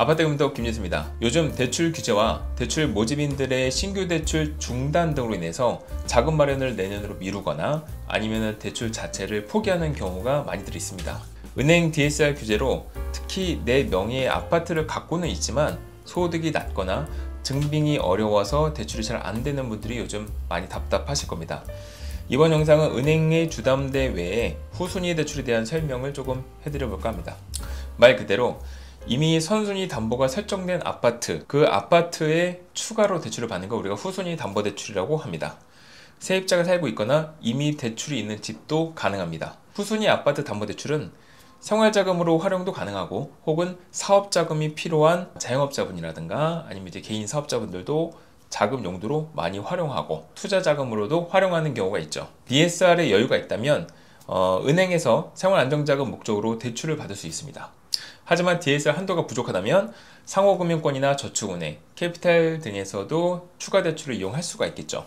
아파트금융톡 김진수입니다. 요즘 대출 규제와 대출 모집인들의 신규 대출 중단 등으로 인해서 자금 마련을 내년으로 미루거나 아니면 대출 자체를 포기하는 경우가 많이들 있습니다. 은행 DSR 규제로 특히 내 명의의 아파트를 갖고는 있지만 소득이 낮거나 증빙이 어려워서 대출이 잘 안 되는 분들이 요즘 많이 답답하실 겁니다. 이번 영상은 은행의 주담대 외에 후순위 대출에 대한 설명을 조금 해드려 볼까 합니다. 말 그대로 이미 선순위 담보가 설정된 아파트, 그 아파트에 추가로 대출을 받는 걸 우리가 후순위 담보대출이라고 합니다. 세입자가 살고 있거나 이미 대출이 있는 집도 가능합니다. 후순위 아파트 담보대출은 생활자금으로 활용도 가능하고 혹은 사업자금이 필요한 자영업자분이라든가 아니면 이제 개인 사업자분들도 자금 용도로 많이 활용하고 투자자금으로도 활용하는 경우가 있죠. DSR에 여유가 있다면 은행에서 생활안정자금 목적으로 대출을 받을 수 있습니다. 하지만 DSR 한도가 부족하다면 상호금융권이나 저축은행, 캐피탈 등에서도 추가 대출을 이용할 수가 있겠죠.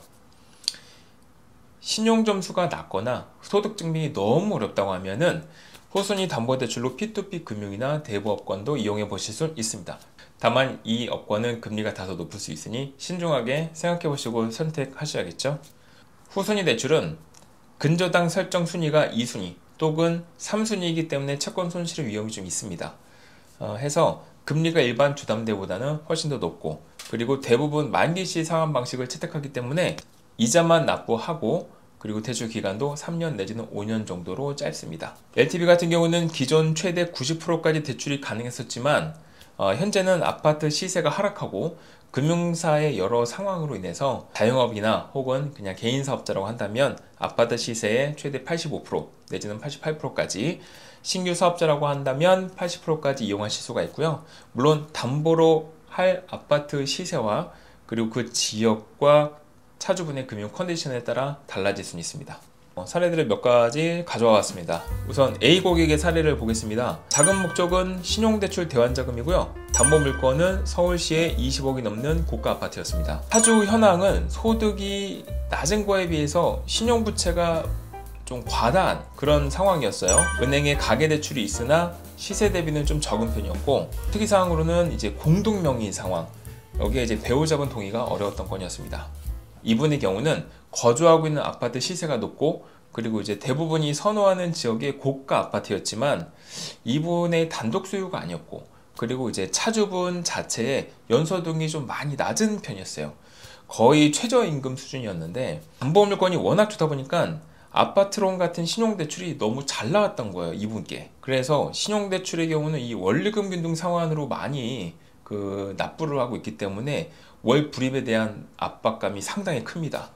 신용점수가 낮거나 소득증빙이 너무 어렵다고 하면은 후순위 담보대출로 P2P 금융이나 대부업권도 이용해 보실 수 있습니다. 다만 이 업권은 금리가 다소 높을 수 있으니 신중하게 생각해 보시고 선택하셔야겠죠. 후순위 대출은 근저당 설정 순위가 2순위 또는 3순위이기 때문에 채권 손실의 위험이 좀 있습니다. 해서 금리가 일반 주담대보다는 훨씬 더 높고, 그리고 대부분 만기시 상환 방식을 채택하기 때문에 이자만 납부하고 그리고 대출 기간도 3년 내지는 5년 정도로 짧습니다. LTV 같은 경우는 기존 최대 90%까지 대출이 가능했었지만 현재는 아파트 시세가 하락하고 금융사의 여러 상황으로 인해서 자영업이나 혹은 그냥 개인 사업자라고 한다면 아파트 시세의 최대 85% 내지는 88%까지, 신규 사업자라고 한다면 80%까지 이용하실 수가 있고요. 물론 담보로 할 아파트 시세와 그리고 그 지역과 차주분의 금융 컨디션에 따라 달라질 수는 있습니다. 사례들을 몇 가지 가져와 왔습니다. 우선 A 고객의 사례를 보겠습니다. 자금 목적은 신용대출 대환자금이고요. 담보 물건은 서울시의 20억이 넘는 고가 아파트였습니다. 차주 현황은 소득이 낮은 거에 비해서 신용부채가 좀 과다한 그런 상황이었어요. 은행에 가계대출이 있으나 시세 대비는 좀 적은 편이었고, 특이사항으로는 이제 공동명의인 상황, 여기에 이제 배우자분 동의가 어려웠던 건이었습니다. 이분의 경우는 거주하고 있는 아파트 시세가 높고 그리고 이제 대부분이 선호하는 지역의 고가 아파트였지만 이분의 단독 소유가 아니었고, 그리고 이제 차주분 자체의 연소득이 좀 많이 낮은 편이었어요. 거의 최저임금 수준이었는데 담보물건이 워낙 좋다 보니까 아파트론 같은 신용대출이 너무 잘 나왔던 거예요, 이분께. 그래서 신용대출의 경우는 이 원리금 균등 상환으로 많이 납부를 하고 있기 때문에 월 불입에 대한 압박감이 상당히 큽니다.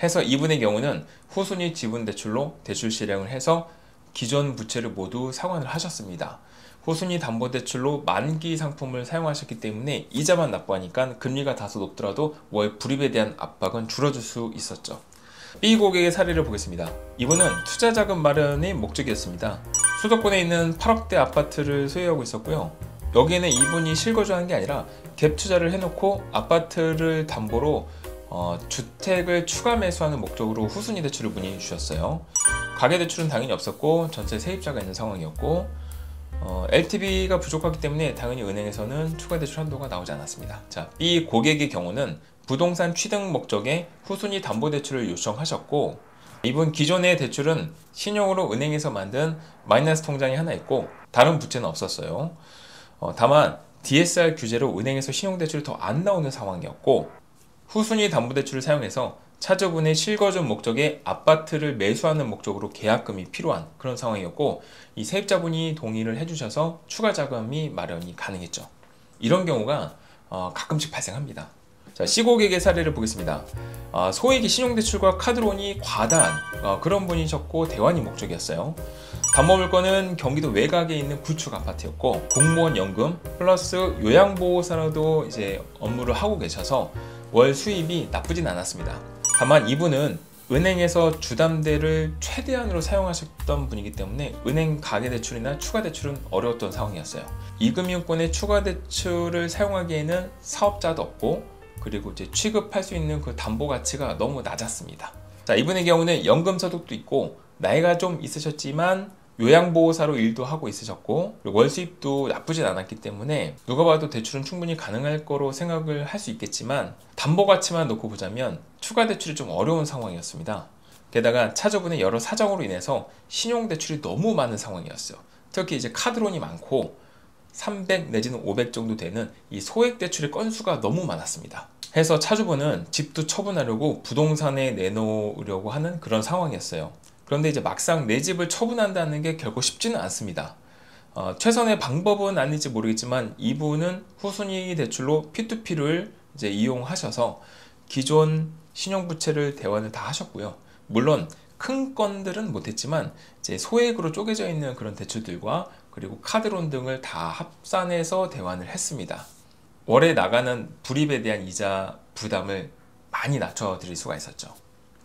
해서 이분의 경우는 후순위 지분대출로 대출 실행을 해서 기존 부채를 모두 상환을 하셨습니다. 후순위 담보대출로 만기 상품을 사용하셨기 때문에 이자만 납부하니까 금리가 다소 높더라도 월 불입에 대한 압박은 줄어들 수 있었죠. B 고객의 사례를 보겠습니다. 이분은 투자자금 마련이 목적이었습니다. 수도권에 있는 8억대 아파트를 소유하고 있었고요. 여기에는 이분이 실거주하는 게 아니라 갭 투자를 해놓고 아파트를 담보로 주택을 추가 매수하는 목적으로 후순위 대출을 문의 주셨어요. 가계대출은 당연히 없었고 전체 세입자가 있는 상황이었고 LTV가 부족하기 때문에 당연히 은행에서는 추가 대출 한도가 나오지 않았습니다. 자, B 고객의 경우는 부동산 취득 목적의 후순위 담보대출을 요청하셨고, 이분 기존의 대출은 신용으로 은행에서 만든 마이너스 통장이 하나 있고 다른 부채는 없었어요. 다만 DSR 규제로 은행에서 신용대출이 더 안 나오는 상황이었고, 후순위 담보대출을 사용해서 차주분의 실거주 목적의 아파트를 매수하는 목적으로 계약금이 필요한 그런 상황이었고, 이 세입자분이 동의를 해주셔서 추가 자금이 마련이 가능했죠. 이런 경우가 가끔씩 발생합니다. 자, C고객의 사례를 보겠습니다. 소액의 신용대출과 카드론이 과다한 그런 분이셨고 대환이 목적이었어요. 담보물건은 경기도 외곽에 있는 구축 아파트였고 공무원 연금 플러스 요양보호사로도 이제 업무를 하고 계셔서 월 수입이 나쁘진 않았습니다. 다만 이분은 은행에서 주담대를 최대한으로 사용하셨던 분이기 때문에 은행 가계대출이나 추가대출은 어려웠던 상황이었어요. 이금융권의 추가대출을 사용하기에는 사업자도 없고 그리고 이제 취급할 수 있는 그 담보 가치가 너무 낮았습니다. 자, 이분의 경우는 연금 소득도 있고 나이가 좀 있으셨지만 요양보호사로 일도 하고 있으셨고 그리고 월수입도 나쁘진 않았기 때문에 누가 봐도 대출은 충분히 가능할 거로 생각을 할 수 있겠지만 담보가치만 놓고 보자면 추가 대출이 좀 어려운 상황이었습니다. 게다가 차주분의 여러 사정으로 인해서 신용대출이 너무 많은 상황이었어요. 특히 이제 카드론이 많고 300 내지는 500 정도 되는 이 소액 대출의 건수가 너무 많았습니다. 해서 차주분은 집도 처분하려고 부동산에 내놓으려고 하는 그런 상황이었어요. 그런데 이제 막상 내 집을 처분한다는 게 결코 쉽지는 않습니다. 최선의 방법은 아닐지 모르겠지만 이분은 후순위 대출로 P2P를 이제 이용하셔서 기존 신용부채를 대환을 다 하셨고요. 물론 큰 건들은 못했지만 이제 소액으로 쪼개져 있는 그런 대출들과 그리고 카드론 등을 다 합산해서 대환을 했습니다. 월에 나가는 불입에 대한 이자 부담을 많이 낮춰드릴 수가 있었죠.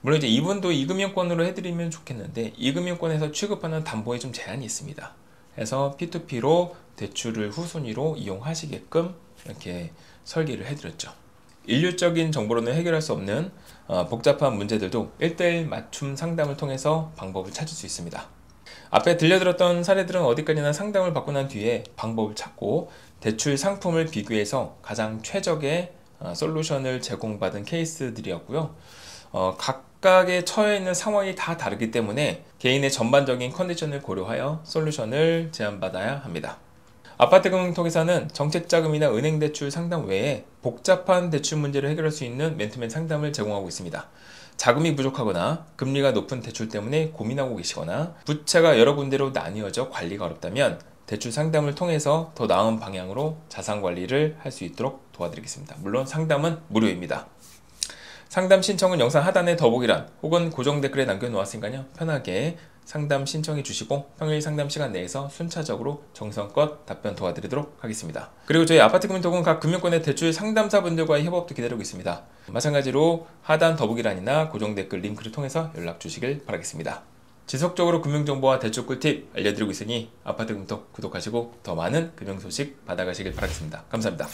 물론 이제 이분도 이금융권으로 해드리면 좋겠는데 이금융권에서 취급하는 담보에 좀 제한이 있습니다. 그래서 P2P로 대출을 후순위로 이용하시게끔 이렇게 설계를 해드렸죠. 일률적인 정보로는 해결할 수 없는 복잡한 문제들도 1:1 맞춤 상담을 통해서 방법을 찾을 수 있습니다. 앞에 들려드렸던 사례들은 어디까지나 상담을 받고 난 뒤에 방법을 찾고 대출 상품을 비교해서 가장 최적의 솔루션을 제공받은 케이스들이었고요. 각각의 처해 있는 상황이 다 다르기 때문에 개인의 전반적인 컨디션을 고려하여 솔루션을 제안받아야 합니다. 아파트금융통에서는 정책자금이나 은행대출 상담 외에 복잡한 대출 문제를 해결할 수 있는 맨투맨 상담을 제공하고 있습니다. 자금이 부족하거나 금리가 높은 대출 때문에 고민하고 계시거나 부채가 여러 군데로 나뉘어져 관리가 어렵다면 대출 상담을 통해서 더 나은 방향으로 자산 관리를 할 수 있도록 도와드리겠습니다. 물론 상담은 무료입니다. 상담 신청은 영상 하단의 더보기란 혹은 고정 댓글에 남겨놓았으니까요. 편하게 상담 신청해 주시고 평일 상담 시간 내에서 순차적으로 정성껏 답변 도와드리도록 하겠습니다. 그리고 저희 아파트금융톡은 각 금융권의 대출 상담사분들과의 협업도 기다리고 있습니다. 마찬가지로 하단 더보기란이나 고정 댓글 링크를 통해서 연락 주시길 바라겠습니다. 지속적으로 금융정보와 대출 꿀팁 알려드리고 있으니 아파트금융톡 구독하시고 더 많은 금융소식 받아가시길 바라겠습니다. 감사합니다.